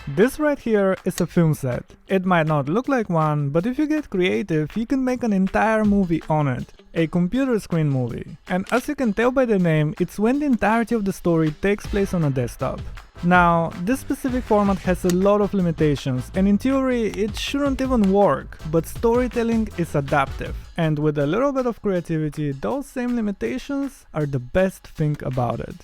This right here is a film set. It might not look like one, but if you get creative, you can make an entire movie on it. A computer screen movie. And as you can tell by the name, it's when the entirety of the story takes place on a desktop. Now, this specific format has a lot of limitations, and in theory it shouldn't even work, but storytelling is adaptive, and with a little bit of creativity, those same limitations are the best thing about it.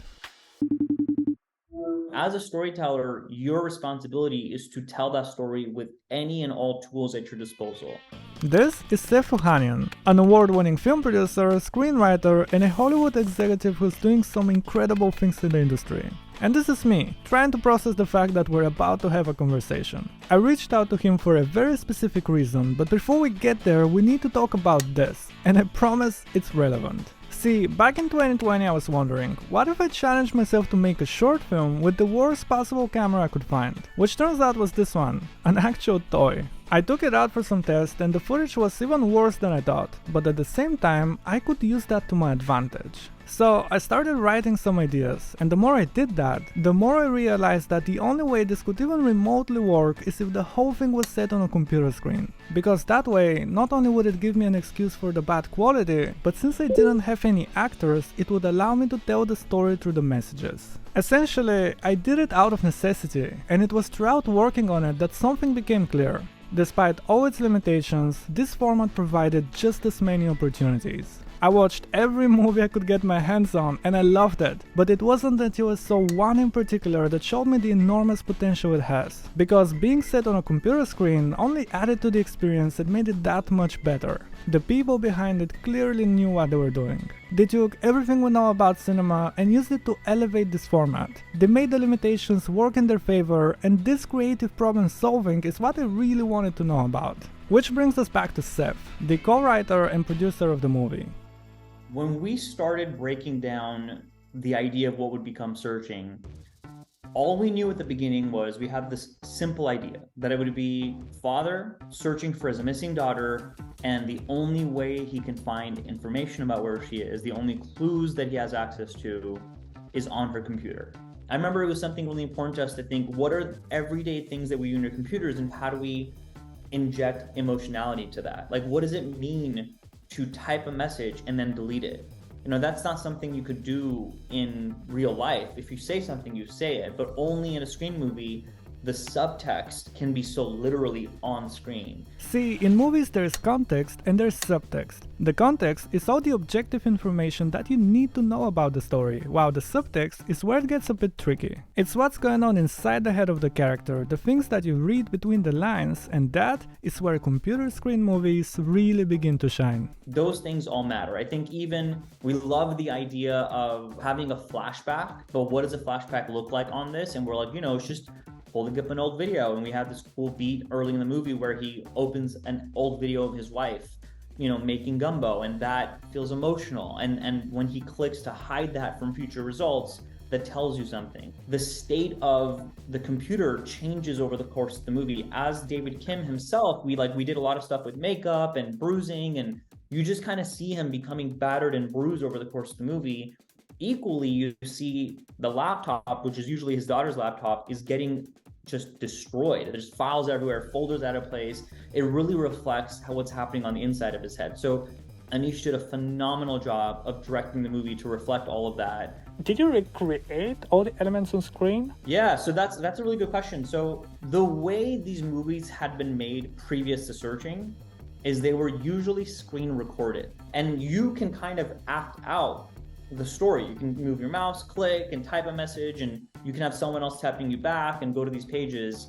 As a storyteller, your responsibility is to tell that story with any and all tools at your disposal. This is Seth Ohanian, an award-winning film producer, screenwriter, and a Hollywood executive who's doing some incredible things in the industry. And this is me, trying to process the fact that we're about to have a conversation. I reached out to him for a very specific reason, but before we get there, we need to talk about this, and I promise it's relevant. See, back in 2020 I was wondering, what if I challenged myself to make a short film with the worst possible camera I could find? Which turns out was this one, an actual toy. I took it out for some tests and the footage was even worse than I thought, but at the same time, I could use that to my advantage. So I started writing some ideas, and the more I did that, the more I realized that the only way this could even remotely work is if the whole thing was set on a computer screen. Because that way, not only would it give me an excuse for the bad quality, but since I didn't have any actors, it would allow me to tell the story through the messages. Essentially, I did it out of necessity, and it was throughout working on it that something became clear. Despite all its limitations, this format provided just as many opportunities. I watched every movie I could get my hands on and I loved it, but it wasn't until I saw one in particular that showed me the enormous potential it has. Because being set on a computer screen only added to the experience and made it that much better. The people behind it clearly knew what they were doing. They took everything we know about cinema and used it to elevate this format. They made the limitations work in their favor, and this creative problem solving is what I really wanted to know about. Which brings us back to Seth, the co-writer and producer of the movie. When we started breaking down the idea of what would become Searching, all we knew at the beginning was we had this simple idea that it would be father searching for his missing daughter, and the only way he can find information about where she is, the only clues that he has access to, is on her computer. I remember it was something really important to us to think, what are everyday things that we do in our computers and how do we inject emotionality to that? Like, what does it mean to type a message and then delete it? You know, that's not something you could do in real life. If you say something, you say it, but only in a screen movie, the subtext can be so literally on screen. See, in movies there's context and there's subtext. The context is all the objective information that you need to know about the story, while the subtext is where it gets a bit tricky. It's what's going on inside the head of the character, the things that you read between the lines, and that is where computer screen movies really begin to shine. Those things all matter. I think even we love the idea of having a flashback, but what does a flashback look like on this? And we're like, you know, it's just holding up an old video, and we have this cool beat early in the movie where he opens an old video of his wife, you know, making gumbo, and that feels emotional. And when he clicks to hide that from future results, that tells you something. The state of the computer changes over the course of the movie. As David Kim himself, we did a lot of stuff with makeup and bruising, and you just kind of see him becoming battered and bruised over the course of the movie. Equally, you see the laptop, which is usually his daughter's laptop, is getting just destroyed. There's files everywhere, folders out of place. It really reflects what's happening on the inside of his head. So Anish did a phenomenal job of directing the movie to reflect all of that. Did you recreate all the elements on screen? Yeah, so that's a really good question. So the way these movies had been made previous to Searching is they were usually screen recorded, and you can kind of act out the story. You can move your mouse, click, and type a message, and you can have someone else tapping you back and go to these pages.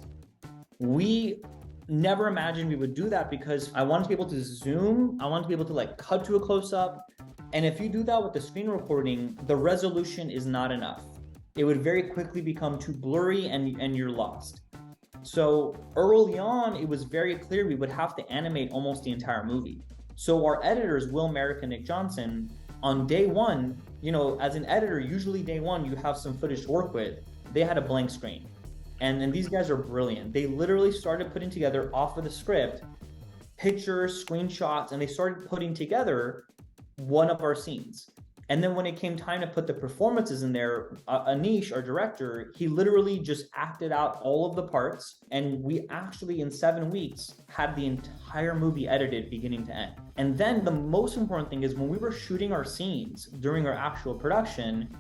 We never imagined we would do that because I wanted to be able to zoom, I wanted to be able to like cut to a close-up, and if you do that with the screen recording, the resolution is not enough. It would very quickly become too blurry and you're lost. So early on, it was very clear we would have to animate almost the entire movie. So our editors, Will Merrick and Nick Johnson, on day one, you know, as an editor, usually day one, you have some footage to work with. They had a blank screen. And these guys are brilliant. They literally started putting together off of the script, pictures, screenshots, and they started putting together one of our scenes. And then when it came time to put the performances in there, Anish, our director, he literally just acted out all of the parts. And we actually, in 7 weeks, had the entire movie edited beginning to end. And then the most important thing is when we were shooting our scenes during our actual production,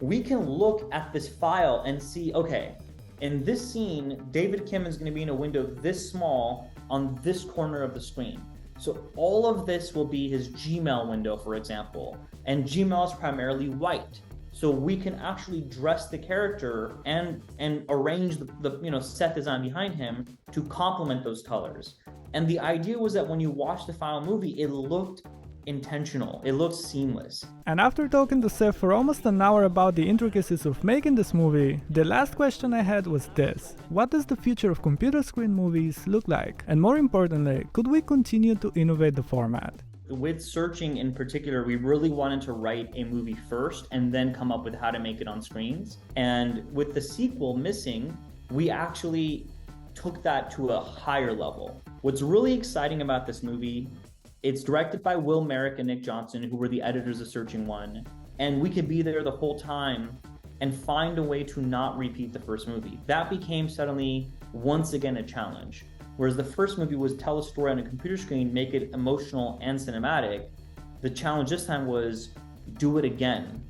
we can look at this file and see, okay, in this scene, David Kim is going to be in a window this small on this corner of the screen. So all of this will be his Gmail window, for example, and Gmail is primarily white. So we can actually dress the character and arrange the set design behind him to complement those colors. And the idea was that when you watch the final movie, it looked intentional. It looks seamless. And after talking to Seth for almost an hour about the intricacies of making this movie, the last question I had was this: what does the future of computer screen movies look like? And more importantly, could we continue to innovate the format? With Searching in particular, we really wanted to write a movie first and then come up with how to make it on screens. And with the sequel, Missing, we actually took that to a higher level. What's really exciting about this movie, it's directed by Will Merrick and Nick Johnson, who were the editors of Searching 1. And we could be there the whole time and find a way to not repeat the first movie. That became suddenly, once again, a challenge. Whereas the first movie was tell a story on a computer screen, make it emotional and cinematic. The challenge this time was do it again,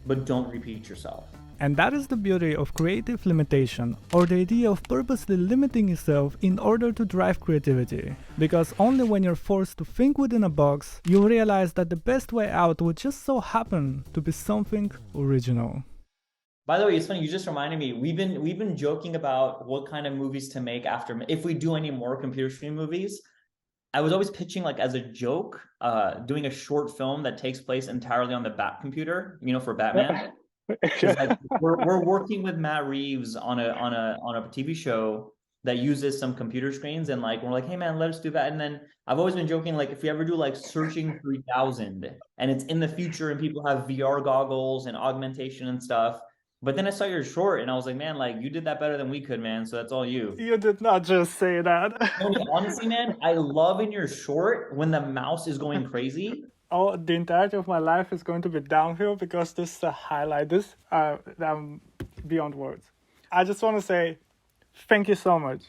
but don't repeat yourself. And that is the beauty of creative limitation, or the idea of purposely limiting yourself in order to drive creativity. Because only when you're forced to think within a box, you'll realize that the best way out would just so happen to be something original. By the way, it's funny, you just reminded me, we've been joking about what kind of movies to make after, if we do any more computer screen movies. I was always pitching, like, as a joke, doing a short film that takes place entirely on the Bat computer, for Batman. Like, we're working with Matt Reeves on a TV show that uses some computer screens, and like we're like, hey man, let us do that. And then I've always been joking, like, if we ever do like Searching 3000 and it's in the future and people have VR goggles and augmentation and stuff. But then I saw your short and I was like, man, like, you did that better than we could, man. So that's all you. You did not just say that. Honestly, man, I love in your short when the mouse is going crazy. Oh, the entirety of my life is going to be downhill because this is a highlight. This, I'm beyond words. I just want to say thank you so much.